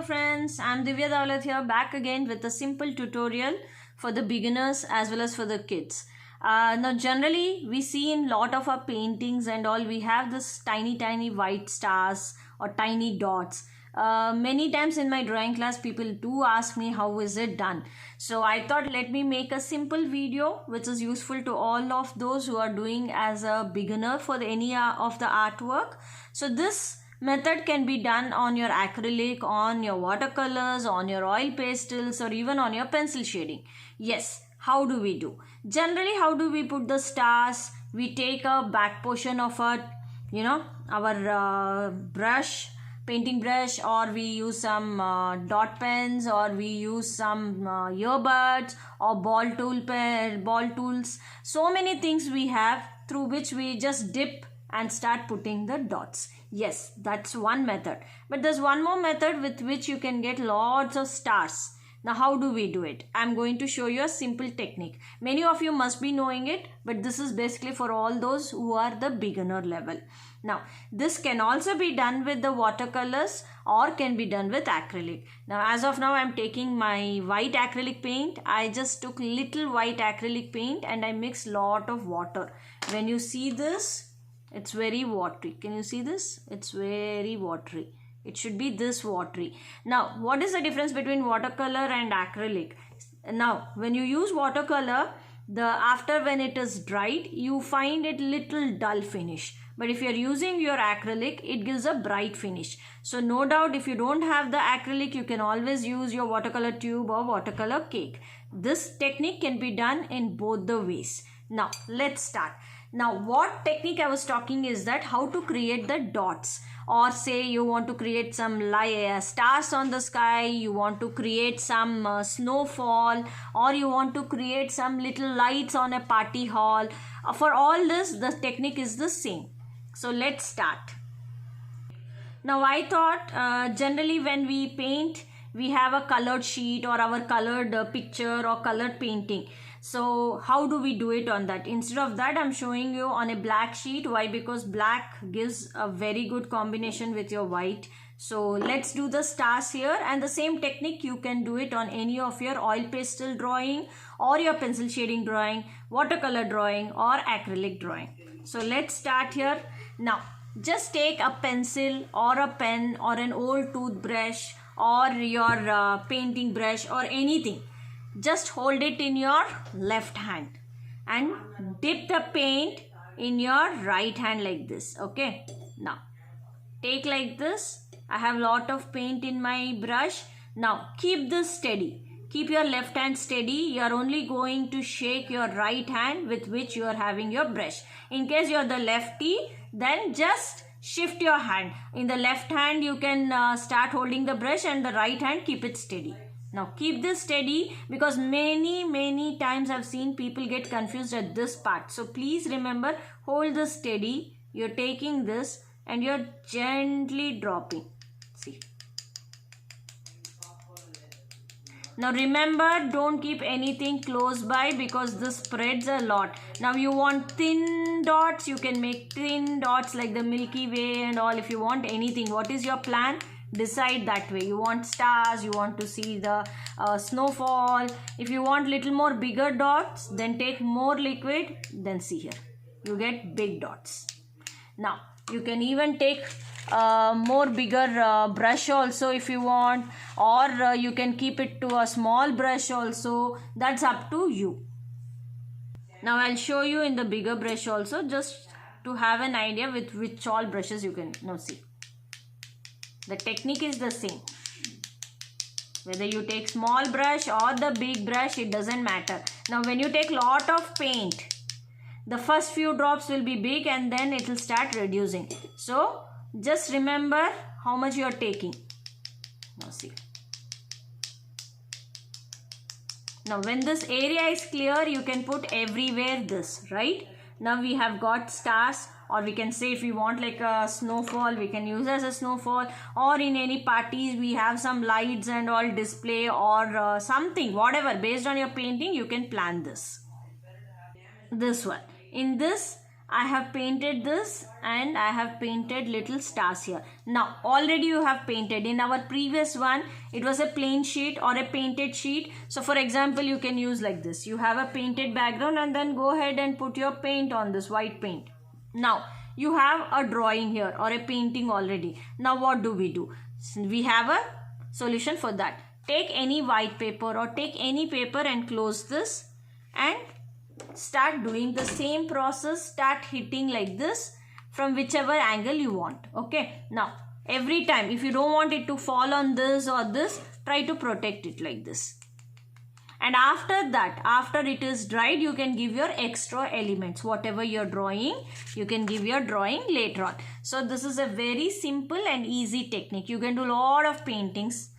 Hello friends, I'm Divya Dawlat here, back again with a simple tutorial for the beginners as well as for the kids. Now generally we see in lot of our paintings and all, we have this tiny white stars or tiny dots. Many times in my drawing class people do ask me how is it done. So I thought let me make a simple video which is useful to all of those who are doing as a beginner for any of the artwork. So this method can be done on your acrylic, on your watercolors, on your oil pastels, or even on your pencil shading. Yes, how do we do? Generally, how do we put the stars? We take a back portion of our brush, painting brush, or we use some dot pens, or we use some earbuds or ball tools. So many things we have through which we just dip and start putting the dots. Yes, that's one method. But there's one more method with which you can get lots of stars. Now, how do we do it? I'm going to show you a simple technique. Many of you must be knowing it, but this is basically for all those who are the beginner level. Now, this can also be done with the watercolors or can be done with acrylic. Now, as of now, I'm taking my white acrylic paint. I just took little white acrylic paint and I mixed lot of water. When you see this, it's very watery. Can you see this? It's very watery. It should be this watery. Now, what is the difference between watercolor and acrylic? Now, when you use watercolor, after when it is dried, you find it little dull finish. But if you're using your acrylic, it gives a bright finish. So no doubt if you don't have the acrylic, you can always use your watercolor tube or watercolor cake. This technique can be done in both the ways. Now, let's start. Now, what technique I was talking is that how to create the dots, or say you want to create some stars on the sky, you want to create some snowfall, or you want to create some little lights on a party hall. For all this, the technique is the same. So, let's start. Now, I thought generally when we paint, we have a colored sheet or our colored picture or colored painting. So how do we do it on that? Instead of that, I'm showing you on a black sheet. Why? Because black gives a very good combination with your white. So let's do the stars here, and the same technique you can do it on any of your oil pastel drawing or your pencil shading drawing, watercolor drawing or acrylic drawing. So let's start here. Now just take a pencil or a pen or an old toothbrush or your painting brush or anything. Just hold it in your left hand and dip the paint in your right hand like this. Okay, now take like this. I have lot of paint in my brush. Now keep this steady. Keep your left hand steady. You are only going to shake your right hand with which you are having your brush. In case you are the lefty, then just shift your hand. In the left hand you can start holding the brush, and the right hand keep it steady. Now keep this steady, because many times I've seen people get confused at this part. So please remember, hold this steady. You're taking this and you're gently dropping. See. Now remember, don't keep anything close by because this spreads a lot. Now you want thin dots, you can make thin dots like the Milky Way and all. If you want anything, what is your plan? Decide that way. You want stars, you want to see the snowfall. If you want little more bigger dots, then take more liquid. Then see here, you get big dots. Now you can even take more bigger brush also if you want, or you can keep it to a small brush also. That's up to you. Now I'll show you in the bigger brush also, just to have an idea with which all brushes you can now see. The technique is the same. Whether you take small brush or the big brush, it doesn't matter. Now when you take lot of paint, the first few drops will be big and then it will start reducing. So just remember how much you are taking. Now see. Now when this area is clear, you can put everywhere this, right? Now we have got stars, or we can say if we want like a snowfall, we can use as a snowfall, or in any parties we have some lights and all display, or something, whatever, based on your painting you can plan this one. In this I have painted this and I have painted little stars here. Now already you have painted. In our previous one it was a plain sheet or a painted sheet. So for example you can use like this. You have a painted background and then go ahead and put your paint on this white paint. Now you have a drawing here or a painting already. Now what do? We have a solution for that. Take any white paper or take any paper and close this and start doing the same process. Start hitting like this from whichever angle you want. Okay, now every time if you don't want it to fall on this or this, try to protect it like this. And after that, after it is dried, you can give your extra elements. Whatever you're drawing, you can give your drawing later on. So this is a very simple and easy technique. You can do a lot of paintings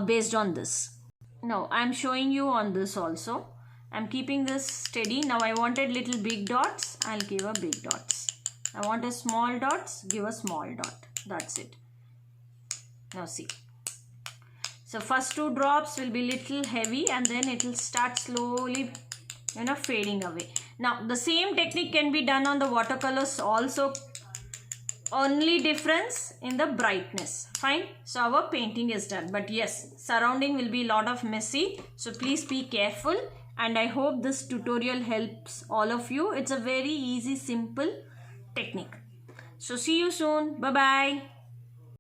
based on this. Now I'm showing you on this also. I'm keeping this steady. Now I wanted little big dots. I'll give a big dots. I want a small dots. Give a small dot. That's it. Now see. So first two drops will be little heavy and then it will start slowly, fading away. Now the same technique can be done on the watercolors also. Only difference in the brightness. Fine. So our painting is done. But yes, surrounding will be a lot of messy. So please be careful. And I hope this tutorial helps all of you. It's a very easy, simple technique. So see you soon. Bye-bye.